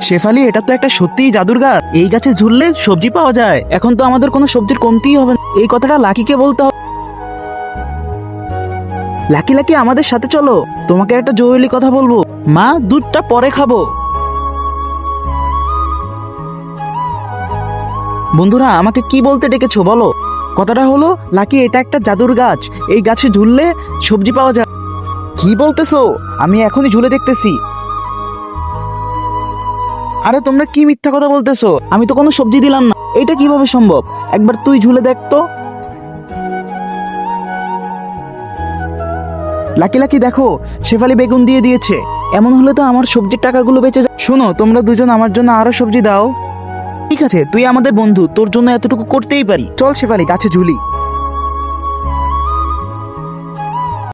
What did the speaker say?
শেফালি, এটা তো একটা সত্যিই জাদুর গাছ। এই গাছে ঝুললে সবজি পাওয়া যায়। এখন তো আমাদের কোনো সবজির কমতিই হবে না। এই কথাটা লাকিকে বলতে হবে। লাকি লাকি, আমাদের সাথে চলো, তোমাকে একটা জরুরি কথা বলবো। মা, দুধটা পরে খাবো। বন্ধুরা, আমাকে কি বলতে ডেকেছো বলো? কথাটা হলো, লাকি, এটা একটা জাদুর গাছ। এই গাছে ঝুললে সবজি পাওয়া যায়। কি বলতেছো? আমি এখনই ঝুলে দেখতেছি। আরে তোমরা কি মিথ্যা কথা বলতেছো? আমি তো কোনো সবজি দিলাম না। এটা কিভাবে সম্ভব? একবার তুই ঝুলে দেখ তো। লাকি লাকি, দেখো, শেফালি বেগুন দিয়ে দিয়েছে। এমন হলে তো আমার সবজির টাকাগুলো বেঁচে যায়। শোনো, তোমরা দুজন আমার জন্য আরো সবজি দাও। ঠিক আছে, তুই আমাদের বন্ধু, তোর জন্য এতটুকু করতেই পারি। চল শেফালি, গাছে ঝুলি।